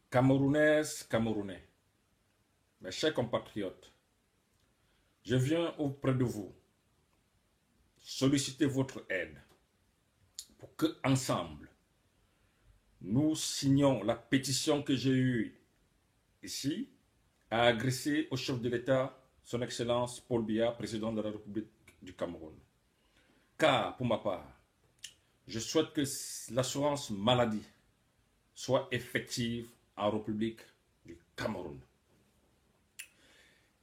Camerounaises, Camerounais, mes chers compatriotes, je viens auprès de vous solliciter votre aide pour que, ensemble, nous signions la pétition que j'ai eue ici à adresser au chef de l'État, son Excellence Paul Biya, président de la République du Cameroun. Car, pour ma part, je souhaite que l'assurance maladie soit effective en République du Cameroun.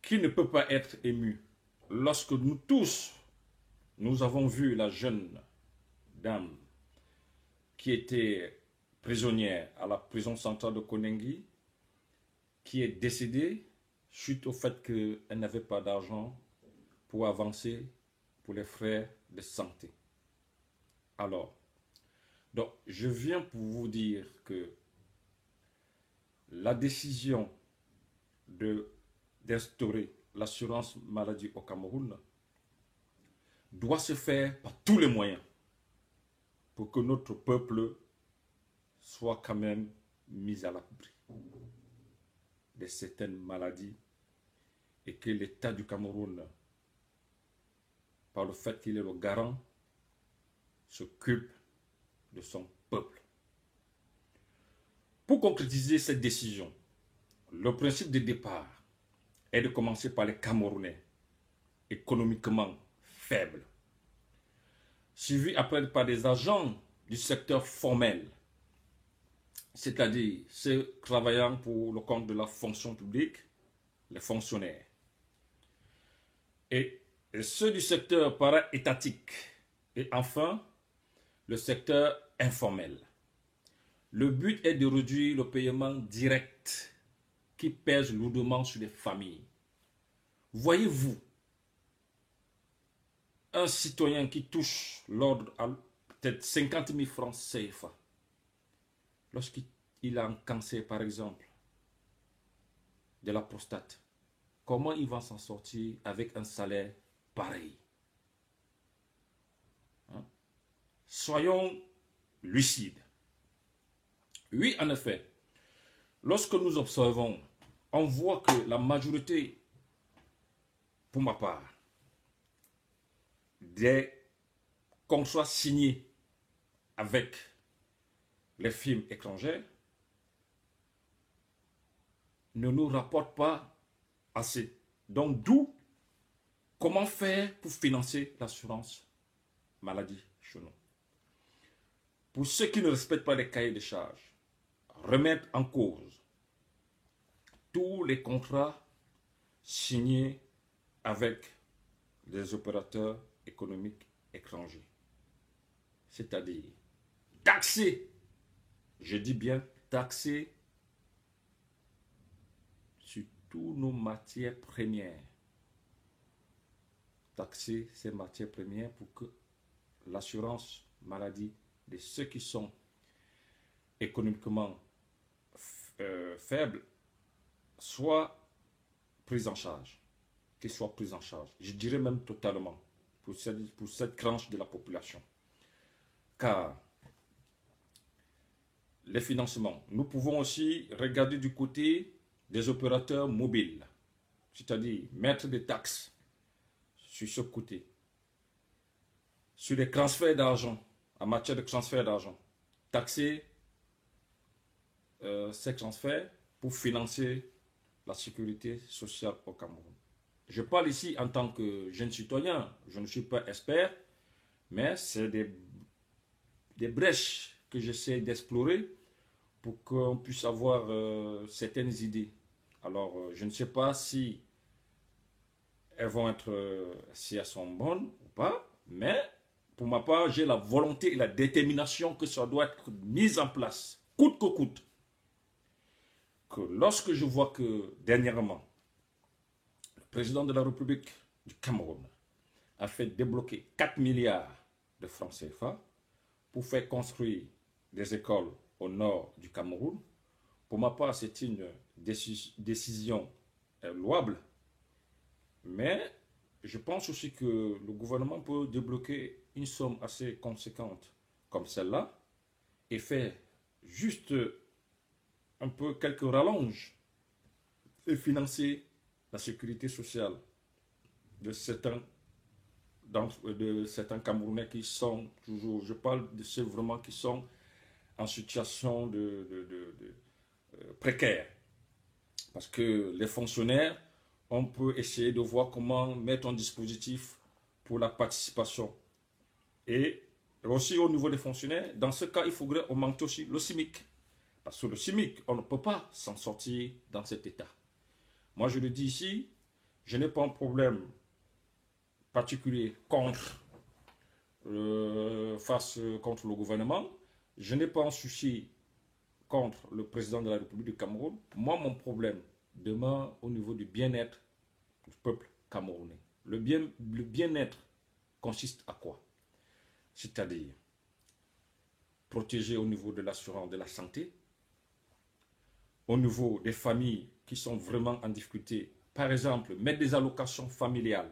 Qui ne peut pas être ému lorsque nous tous, nous avons vu la jeune dame qui était prisonnière à la prison centrale de Konengi, qui est décédée suite au fait qu'elle n'avait pas d'argent pour avancer pour les frais de santé. Alors, donc, je viens pour vous dire que la décision d'instaurer l'assurance maladie au Cameroun doit se faire par tous les moyens pour que notre peuple soit quand même mis à l'abri de certaines maladies et que l'État du Cameroun, par le fait qu'il est le garant, s'occupe de son peuple. Pour concrétiser cette décision, le principe de départ est de commencer par les Camerounais économiquement faibles, suivi après par des agents du secteur formel, c'est-à-dire ceux travaillant pour le compte de la fonction publique, les fonctionnaires, et ceux du secteur para-étatique, et enfin le secteur informel. Le but est de réduire le paiement direct qui pèse lourdement sur les familles. Voyez-vous, un citoyen qui touche l'ordre à peut-être 50 000 francs CFA, lorsqu'il a un cancer par exemple de la prostate, comment il va s'en sortir avec un salaire pareil? Hein? Soyons lucides. Oui, en effet, lorsque nous observons, on voit que la majorité, pour ma part, des contrats signés avec les firmes étrangères ne nous rapportent pas assez. Donc, d'où comment faire pour financer l'assurance maladie chez nous? Pour ceux qui ne respectent pas les cahiers de charges, remettre en cause tous les contrats signés avec les opérateurs économiques étrangers. C'est-à-dire taxer, je dis bien taxer sur toutes nos matières premières. Taxer ces matières premières pour que l'assurance maladie de ceux qui sont économiquement faibles soit prise en charge, qu'ils soient pris en charge. Je dirais même totalement pour cette tranche de la population. Car les financements, nous pouvons aussi regarder du côté des opérateurs mobiles, c'est-à-dire mettre des taxes sur ce côté, sur les transferts d'argent, en matière de transfert d'argent, taxer ces transferts pour financer la sécurité sociale au Cameroun. Je parle ici en tant que jeune citoyen, je ne suis pas expert, mais c'est des brèches que j'essaie d'explorer pour qu'on puisse avoir certaines idées. Alors, je ne sais pas si elles vont être, si elles sont bonnes ou pas, mais pour ma part, j'ai la volonté et la détermination que ça doit être mis en place, coûte que coûte. Que lorsque je vois que dernièrement, le président de la République du Cameroun a fait débloquer 4 milliards de francs CFA pour faire construire des écoles au nord du Cameroun, pour ma part, c'est une décision louable, mais je pense aussi que le gouvernement peut débloquer une somme assez conséquente comme celle-là et faire juste un peu quelques rallonges et financer la sécurité sociale de certains Camerounais qui sont toujours, je parle de ceux vraiment qui sont en situation précaire. Parce que les fonctionnaires, on peut essayer de voir comment mettre un dispositif pour la participation. Et aussi au niveau des fonctionnaires, dans ce cas, il faudrait augmenter aussi le CIMIC. Parce que le CIMIC, on ne peut pas s'en sortir dans cet état. Moi, je le dis ici, je n'ai pas un problème particulier contre le gouvernement. Je n'ai pas un souci contre le président de la République du Cameroun. Moi, mon problème demeure au niveau du bien-être du peuple camerounais. Le bien-être consiste à quoi? C'est-à-dire protéger au niveau de l'assurance de la santé, au niveau des familles qui sont vraiment en difficulté. Par exemple, mettre des allocations familiales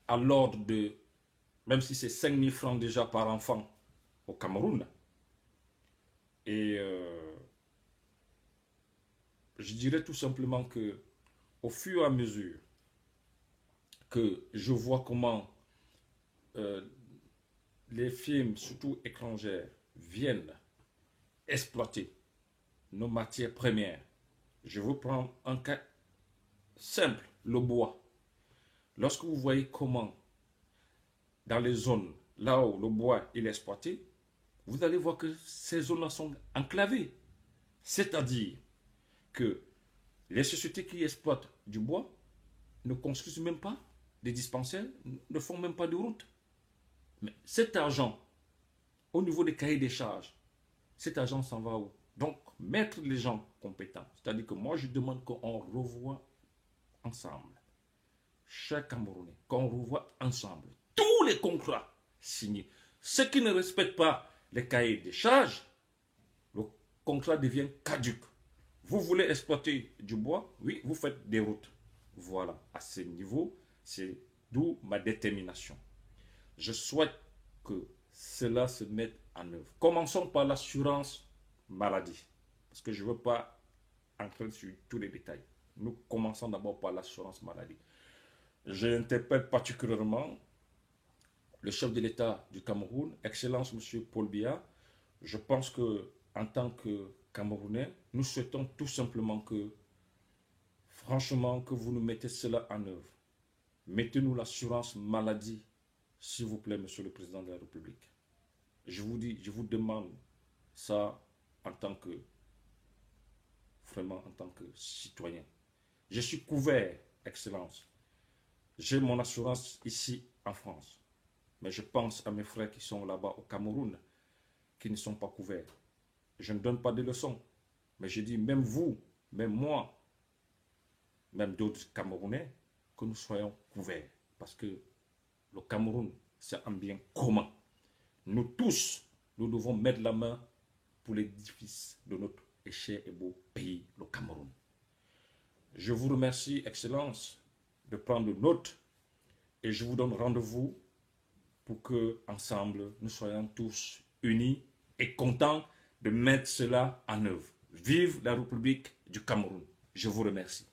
à l'ordre de, même si c'est 5 000 francs déjà par enfant au Cameroun. Et je dirais tout simplement que au fur et à mesure que je vois comment les films, surtout étrangers, viennent exploiter nos matières premières. Je vous prends un cas simple, le bois. Lorsque vous voyez comment, dans les zones là où le bois est exploité, vous allez voir que ces zones-là sont enclavées. C'est-à-dire que les sociétés qui exploitent du bois ne construisent même pas des dispensaires, ne font même pas de routes. Mais cet argent, au niveau des cahiers des charges, cet argent s'en va où? Donc, mettre les gens compétents. C'est-à-dire que moi, je demande qu'on revoie ensemble, chaque Camerounais, qu'on revoie ensemble tous les contrats signés. Ceux qui ne respectent pas les cahiers des charges, le contrat devient caduc. Vous voulez exploiter du bois? Oui, vous faites des routes. Voilà, à ce niveau, c'est d'où ma détermination. Je souhaite que cela se mette en œuvre. Commençons par l'assurance maladie, parce que je ne veux pas entrer sur tous les détails. Nous commençons d'abord par l'assurance maladie. J'interpelle particulièrement le chef de l'État du Cameroun, Excellence M. Paul Biya. Je pense que en tant que Camerounais, nous souhaitons tout simplement que, franchement, que vous nous mettez cela en œuvre. Mettez-nous l'assurance maladie, s'il vous plaît, Monsieur le Président de la République. Je vous dis, je vous demande ça en tant que, vraiment en tant que citoyen. Je suis couvert, Excellence. J'ai mon assurance ici en France. Mais je pense à mes frères qui sont là-bas au Cameroun, qui ne sont pas couverts. Je ne donne pas de leçons. Mais je dis, même vous, même moi, même d'autres Camerounais, que nous soyons couverts. Parce que le Cameroun, c'est un bien commun. Nous tous, nous devons mettre la main pour l'édifice de notre cher et beau pays, le Cameroun. Je vous remercie, Excellence, de prendre note et je vous donne rendez-vous pour que, ensemble, nous soyons tous unis et contents de mettre cela en œuvre. Vive la République du Cameroun. Je vous remercie.